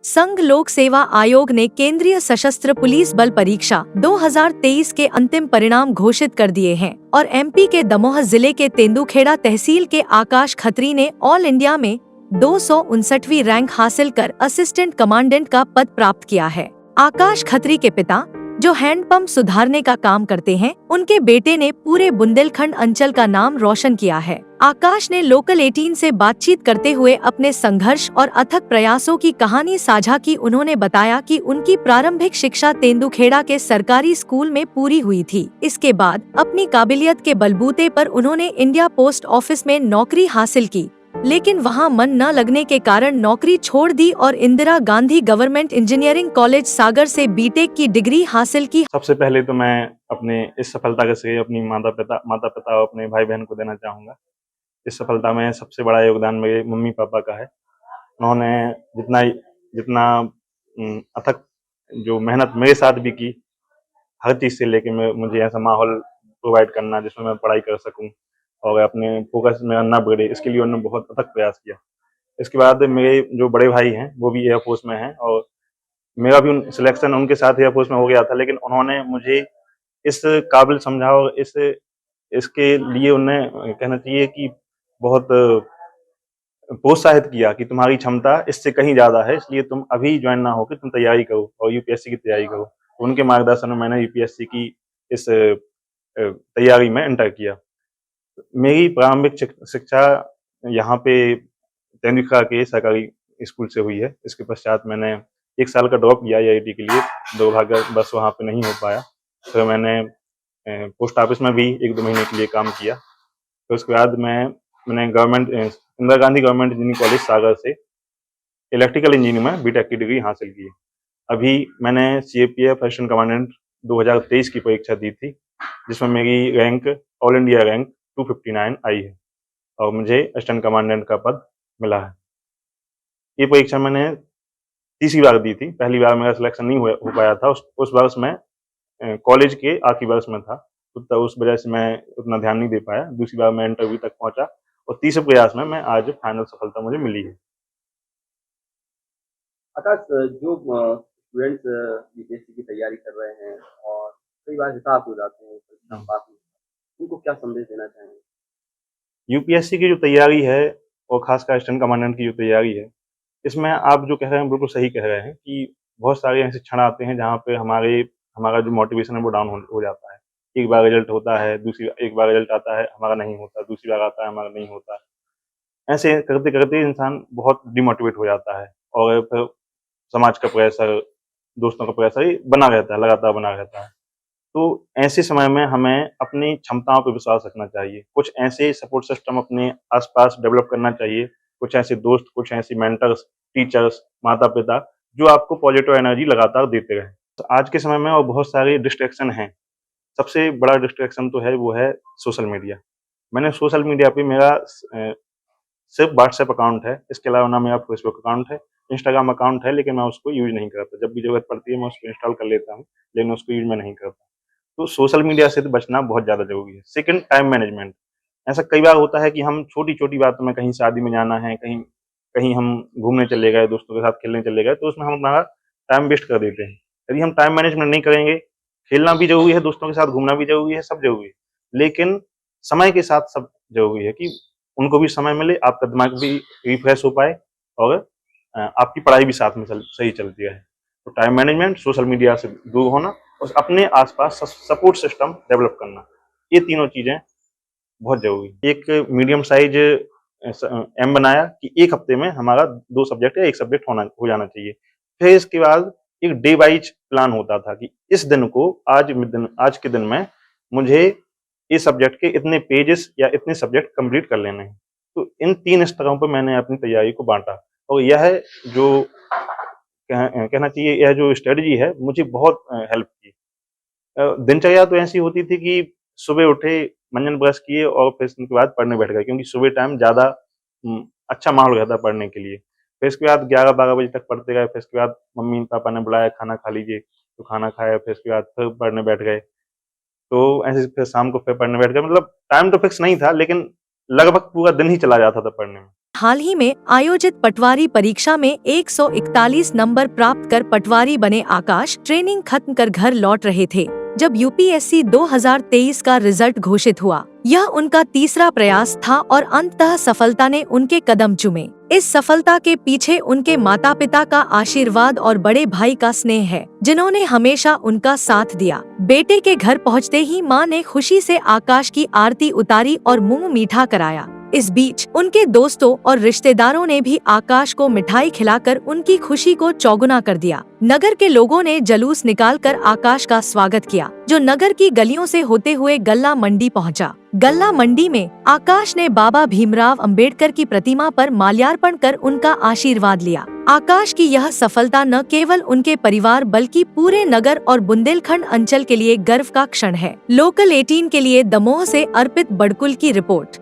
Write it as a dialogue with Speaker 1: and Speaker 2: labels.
Speaker 1: संघ लोक सेवा आयोग ने केंद्रीय सशस्त्र पुलिस बल परीक्षा 2023 के अंतिम परिणाम घोषित कर दिए हैं और एमपी के दमोह जिले के तेंदुखेड़ा तहसील के आकाश खत्री ने ऑल इंडिया में 259वीं रैंक हासिल कर असिस्टेंट कमांडेंट का पद प्राप्त किया है। आकाश खत्री के पिता, जो हैंडपंप सुधारने का काम करते हैं, उनके बेटे ने पूरे बुंदेलखंड अंचल का नाम रोशन किया है। आकाश ने लोकल 18 से बातचीत करते हुए अपने संघर्ष और अथक प्रयासों की कहानी साझा की। उन्होंने बताया कि उनकी प्रारंभिक शिक्षा तेंदुखेड़ा के सरकारी स्कूल में पूरी हुई थी। इसके बाद अपनी काबिलियत के बलबूते पर उन्होंने इंडिया पोस्ट ऑफिस में नौकरी हासिल की, लेकिन वहां मन न लगने के कारण नौकरी छोड़ दी और Indira Gandhi government engineering college Sagar से बीटेक की डिग्री हासिल की।
Speaker 2: सबसे पहले तो मैं अपने इस सफलता का श्रेय अपनी माता पिता और अपने भाई बहन को देना चाहूँगा। इस सफलता में सबसे बड़ा योगदान मेरे मम्मी पापा का है। उन्होंने जितना जितना अथक जो मेहनत मेरे साथ भी की, हर चीज़ से लेके मुझे ऐसा माहौल प्रोवाइड करना जिसमें मैं पढ़ाई कर सकूँ और अपने फोकस में ना बिगड़े, इसके लिए उन्होंने बहुत अथक प्रयास किया। इसके बाद मेरे जो बड़े भाई हैं वो भी एयरफोर्स में हैं और मेरा भी सिलेक्शन उनके साथ एयरफोर्स में हो गया था, लेकिन उन्होंने मुझे इस काबिल समझा और इसके लिए उन्हें कहना चाहिए कि बहुत प्रोत्साहित किया कि तुम्हारी क्षमता इससे कहीं ज़्यादा है, इसलिए तुम अभी ज्वाइन ना होकर तुम तैयारी करो और यूपीएससी की तैयारी करो। तो उनके मार्गदर्शन में मैंने यूपीएससी की इस तैयारी में एंटर किया। मेरी प्रारंभिक शिक्षा यहाँ पे तेंदुखेड़ा के सरकारी स्कूल से हुई है। इसके पश्चात मैंने 1 साल का ड्रॉप लिया आईआईटी के लिए, दुर्भाग्यवश वहाँ पे नहीं हो पाया। फिर मैंने पोस्ट ऑफिस में भी 1-2 महीने के लिए काम किया। फिर उसके बाद मैंने Indira Gandhi government engineering college Sagar से इलेक्ट्रिकल इंजीनियरिंग में बीटेक की डिग्री हासिल की है। अभी मैंने सीएपीएफ असिस्टेंट कमांडेंट 2023 की परीक्षा दी थी, जिसमें मेरी रैंक ऑल इंडिया रैंक 259 आई है और मुझे असिस्टेंट कमांडेंट का पद मिला है। ये परीक्षा मैंने तीसरी बार दी थी। पहली बार मेरा सिलेक्शन नहीं हो पाया था। उस वर्ष मैं कॉलेज के आखिरी वर्ष में था, तो उस वजह से मैं उतना ध्यान नहीं दे पाया। दूसरी बार मैं इंटरव्यू तक पहुंचा और तीसरे प्रयास में मैं आज फाइनल सफलता मुझे मिली है।
Speaker 3: आकाश, जो स्टूडेंट्स यूपीएससी की तैयारी कर रहे हैं और कई बार हताश हो जाते हैं परीक्षा पास नहीं, उनको क्या संदेश देना चाहेंगे?
Speaker 2: यूपीएससी की जो तैयारी है और खासकर असिस्टेंट कमांडेंट की जो तैयारी है, इसमें आप जो कह रहे हैं बिल्कुल सही कह रहे हैं कि बहुत सारे ऐसे क्षण आते हैं जहाँ पे हमारा जो मोटिवेशन है वो डाउन हो जाता है। एक बार रिजल्ट होता है, एक बार रिजल्ट आता है, हमारा नहीं होता, दूसरी बार आता है, हमारा नहीं होता। ऐसे करते-करते इंसान बहुत डिमोटिवेट हो जाता है और फिर समाज का प्रेशर, दोस्तों का प्रेशर ये बना रहता है, लगातार बना रहता है। तो ऐसे समय में हमें अपनी क्षमताओं पे विश्वास रखना चाहिए। कुछ ऐसे सपोर्ट सिस्टम अपने आस-पास डेवलप करना चाहिए, कुछ ऐसे दोस्त, कुछ ऐसे मेंटर्स, टीचर्स, माता-पिता जो आपको पॉजिटिव एनर्जी लगातार देते रहें। तो आज के समय में और बहुत सारे डिस्ट्रैक्शन हैं। सबसे बड़ा डिस्ट्रैक्शन तो है वो है सोशल मीडिया। मैंने सोशल मीडिया पे मेरा सिर्फ व्हाट्सएप अकाउंट है, इसके अलावा ना मेरा फेसबुक अकाउंट है, इंस्टाग्राम अकाउंट है, लेकिन मैं उसको यूज़ नहीं करता। जब भी ज़रूरत पड़ती है मैं उसको इंस्टॉल कर लेता हूँ, लेकिन उसको यूज़ मैं नहीं करता। तो सोशल मीडिया से तो बचना बहुत ज़्यादा ज़रूरी है। Second, time management. ऐसा कई बार होता है कि हम छोटी-छोटी बातों में, कहीं शादी में जाना है, कहीं कहीं हम घूमने चले गए, दोस्तों के साथ खेलने चले गए, तो उसमें हम अपना टाइम वेस्ट कर देते हैं। यदि हम टाइम मैनेजमेंट नहीं करेंगे, खेलना भी ज़रूरी है, दोस्तों के साथ घूमना भी ज़रूरी है, सब ज़रूरी है। लेकिन समय के साथ सब ज़रूरी है कि उनको भी समय मिले, आपका दिमाग भी रिफ्रेश हो पाए और आपकी पढ़ाई भी साथ में सही चलती रहे। तो टाइम मैनेजमेंट, सोशल मीडिया से दूर होना और अपने आसपास सपोर्ट सिस्टम डेवलप करना, ये तीनों चीज़ें बहुत ज़रूरी हैं। एक मीडियम साइज़ एम बनाया कि 1 हफ्ते में हमारा 2 सब्जेक्ट या 1 सब्जेक्ट हो जाना चाहिए। फिर इसके बाद एक डे वाइज़ प्लान होता था कि इस दिन को आज के दिन में मुझे इस सब्जेक्ट के इतने पेजेस या इतने सब्जेक्ट कंप्लीट कर लेने हैं। तो इन 3 स्तरों पे मैंने अपनी तैयारी को बाँटा और यह जो कहना चाहिए, यह जो स्ट्रेटजी है मुझे बहुत हेल्प की। दिनचर्या तो ऐसी होती थी कि सुबह उठे, मंजन ब्रश किए और फिर उसके बाद पढ़ने बैठ गए, क्योंकि सुबह टाइम ज़्यादा अच्छा माहौल रहता है पढ़ने के लिए। फिर इसके बाद 11-12 बजे तक पढ़ते गए, फिर इसके बाद मम्मी-पापा ने बुलाया खाना खा लीजिए, तो खाना खाया, फिर इसके बाद फिर पढ़ने बैठ गए। तो ऐसे फिर शाम को फिर पढ़ने बैठ गए। मतलब टाइम तो फिक्स नहीं था, लेकिन लगभग पूरा दिन ही चला जाता था पढ़ने में।
Speaker 1: हाल ही में आयोजित पटवारी परीक्षा में 141 नंबर प्राप्त कर पटवारी बने आकाश ट्रेनिंग खत्म कर घर लौट रहे थे जब यूपीएससी 2023 का रिजल्ट घोषित हुआ। यह उनका तीसरा प्रयास था और अंततः सफलता ने उनके कदम चूमे। इस सफलता के पीछे उनके माता पिता का आशीर्वाद और बड़े भाई का स्नेह है, जिन्होंने हमेशा उनका साथ दिया। बेटे के घर पहुंचते ही मां ने खुशी से आकाश की आरती उतारी और मुंह मीठा कराया। इस बीच उनके दोस्तों और रिश्तेदारों ने भी आकाश को मिठाई खिलाकर उनकी खुशी को चौगुना कर दिया। नगर के लोगों ने जुलूस निकालकर आकाश का स्वागत किया, जो नगर की गलियों से होते हुए गल्ला मंडी पहुंचा। गल्ला मंडी में आकाश ने बाबा भीमराव अंबेडकर की प्रतिमा पर माल्यार्पण कर उनका आशीर्वाद लिया। आकाश की यह सफलता न केवल उनके परिवार बल्कि पूरे नगर और बुंदेलखंड अंचल के लिए गर्व का क्षण है। लोकल 18 के लिए दमोह से अर्पित बड़कुल की रिपोर्ट।